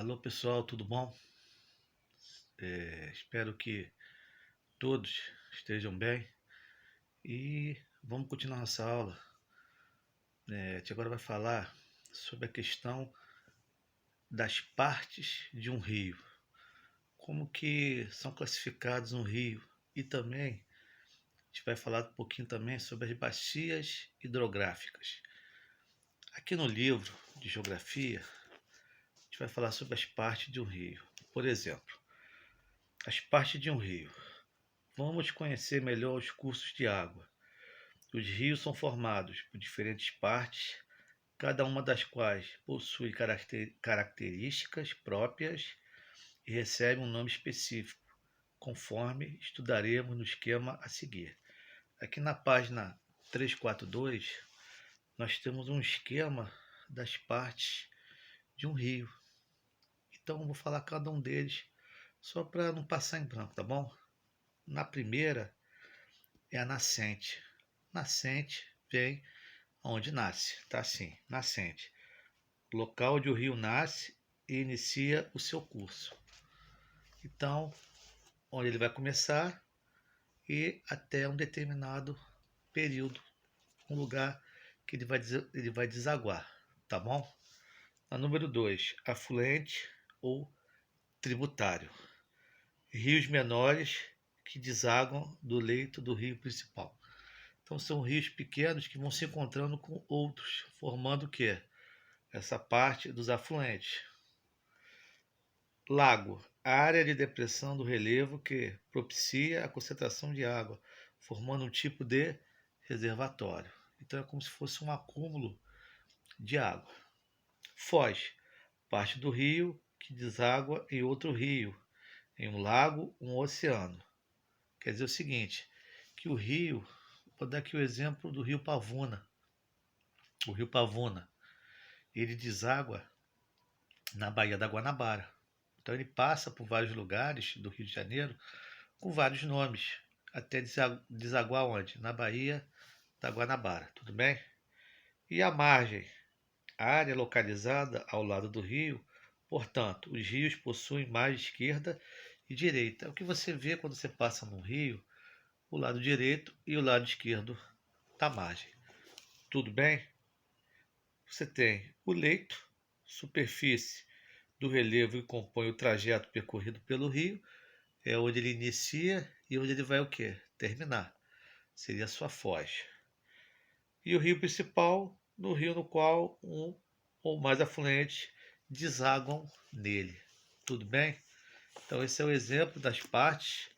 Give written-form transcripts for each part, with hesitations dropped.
Alô pessoal, tudo bom? Espero que todos estejam bem e vamos continuar nossa aula. A gente agora vai falar sobre a questão das partes de um rio, como que são classificados um rio e também a gente vai falar um pouquinho também sobre as bacias hidrográficas. Aqui no livro de geografia, a gente vai falar sobre as partes de um rio. Por exemplo, as partes de um rio. Vamos conhecer melhor os cursos de água. Os rios são formados por diferentes partes, cada uma das quais possui características próprias e recebe um nome específico, conforme estudaremos no esquema a seguir. Aqui na página 342, nós temos um esquema das partes de um rio. Então, eu vou falar cada um deles, só para não passar em branco, tá bom? Na primeira é a nascente. Nascente vem onde nasce, tá assim, nascente. Local onde o rio nasce e inicia o seu curso. Então, onde ele vai começar e até um determinado período, um lugar que ele vai desaguar, tá bom? A número 2, afluente ou tributário. Rios menores que desaguam do leito do rio principal. Então são rios pequenos que vão se encontrando com outros, formando o quê? Essa parte dos afluentes. Lago, área de depressão do relevo que propicia a concentração de água, formando um tipo de reservatório. Então é como se fosse um acúmulo de água. Foz, parte do rio que deságua em outro rio, em um lago, um oceano. Quer dizer o seguinte, que o rio, vou dar aqui o exemplo do rio Pavuna. O rio Pavuna, ele deságua na Baía da Guanabara. Então ele passa por vários lugares do Rio de Janeiro com vários nomes, até desaguar onde? Na Baía da Guanabara, tudo bem? E a margem, a área localizada ao lado do rio, portanto, os rios possuem margem esquerda e direita. É o que você vê quando você passa no rio, o lado direito e o lado esquerdo da margem. Tudo bem? Você tem o leito, superfície do relevo que compõe o trajeto percorrido pelo rio, é onde ele inicia e onde ele vai o quê? Terminar. Seria a sua foz. E o rio principal, no rio no qual um ou mais afluentes desaguam nele. Tudo bem? Então esse é o exemplo das partes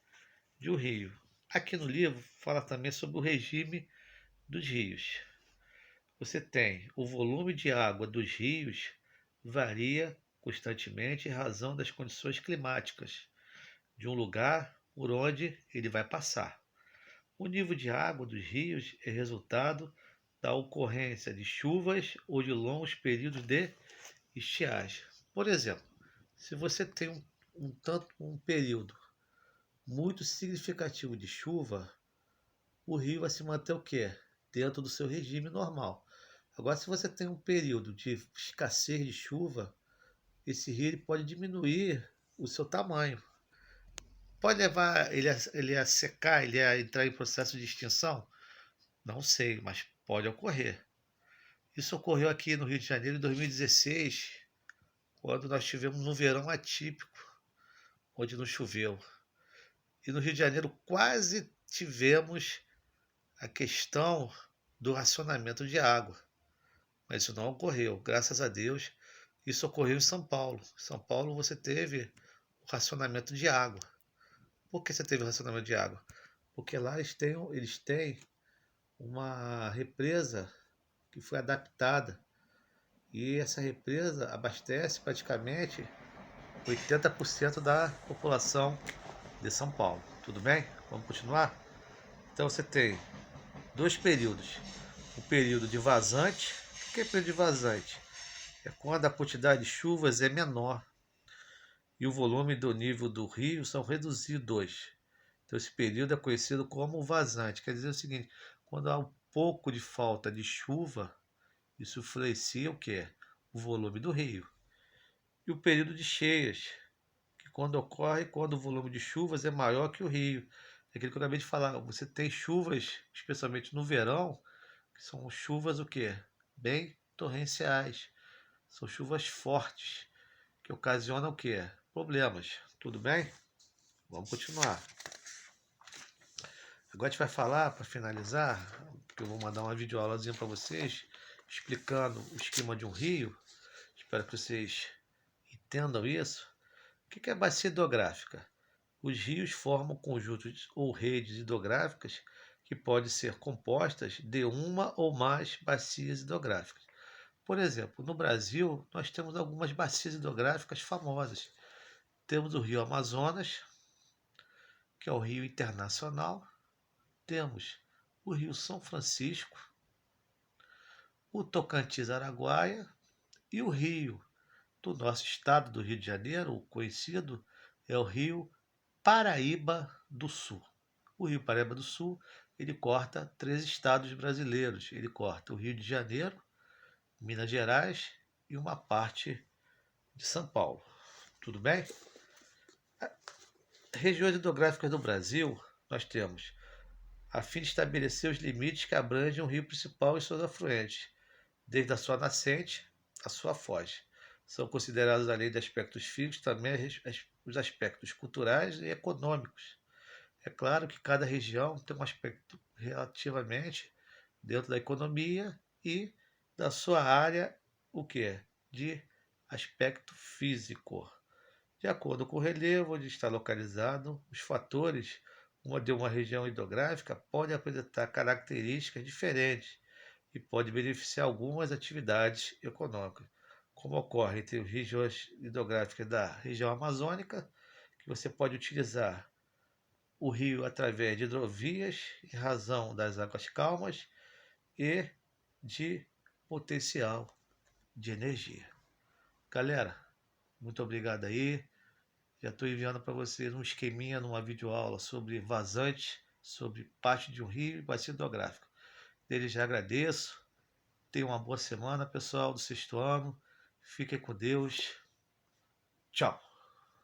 de um rio. Aqui no livro fala também sobre o regime dos rios. Você tem o volume de água dos rios varia constantemente em razão das condições climáticas de um lugar por onde ele vai passar. O nível de água dos rios é resultado da ocorrência de chuvas ou de longos períodos de estiagem. Por exemplo, se você tem um período muito significativo de chuva, o rio vai se manter o quê? Dentro do seu regime normal. Agora, se você tem um período de escassez de chuva, esse rio ele pode diminuir o seu tamanho. Pode levar ele a secar, ele a entrar em processo de extinção? Não sei, mas pode ocorrer. Isso ocorreu aqui no Rio de Janeiro em 2016, quando nós tivemos um verão atípico, onde não choveu. E no Rio de Janeiro quase tivemos a questão do racionamento de água, mas isso não ocorreu. Graças a Deus, isso ocorreu em São Paulo. Em São Paulo você teve o racionamento de água. Por que você teve o racionamento de água? Porque lá eles têm uma represa que foi adaptada e essa represa abastece praticamente 80% da população de São Paulo. Tudo bem? Vamos continuar? Então você tem dois períodos. O período de vazante. O que é período de vazante? É quando a quantidade de chuvas é menor e o volume do nível do rio são reduzidos. Então esse período é conhecido como vazante. Quer dizer o seguinte, quando há um pouco de falta de chuva, isso influencia o quê? O volume do rio. e o período de cheias, que quando ocorre, quando o volume de chuvas é maior que o rio. É aquilo que eu acabei de falar, você tem chuvas, especialmente no verão, que são chuvas o quê? Bem torrenciais. São chuvas fortes, que ocasionam o quê? Problemas. Tudo bem? Vamos continuar. Agora a gente vai falar, para finalizar, que eu vou mandar uma videoaulazinha para vocês, explicando o esquema de um rio. Espero que vocês entendam isso. O que é bacia hidrográfica? Os rios formam conjuntos ou redes hidrográficas que podem ser compostas de uma ou mais bacias hidrográficas. Por exemplo, no Brasil, nós temos algumas bacias hidrográficas famosas. Temos o Rio Amazonas, que é o rio internacional. Temos o Rio São Francisco, o Tocantins-Araguaia e o rio do nosso estado do Rio de Janeiro, o conhecido é o Rio Paraíba do Sul. O Rio Paraíba do Sul, ele corta 3 estados brasileiros. Ele corta o Rio de Janeiro, Minas Gerais e uma parte de São Paulo. Tudo bem? Regiões hidrográficas do Brasil, nós temos, a fim de estabelecer os limites que abrangem o rio principal e seus afluentes, desde a sua nascente à sua foz. São considerados, além de aspectos físicos, também os aspectos culturais e econômicos. É claro que cada região tem um aspecto relativamente dentro da economia e da sua área, o que é? De aspecto físico. De acordo com o relevo onde está localizado, os fatores de uma região hidrográfica podem apresentar características diferentes e pode beneficiar algumas atividades econômicas, como ocorre entre as regiões hidrográficas da região amazônica, que você pode utilizar o rio através de hidrovias em razão das águas calmas e de potencial de energia. Galera, muito obrigado aí. Já estou enviando para vocês um esqueminha numa videoaula sobre vazante, sobre parte de um rio e bacia hidrográfica. Desde já agradeço. Tenham uma boa semana, pessoal do sexto ano. Fiquem com Deus. Tchau.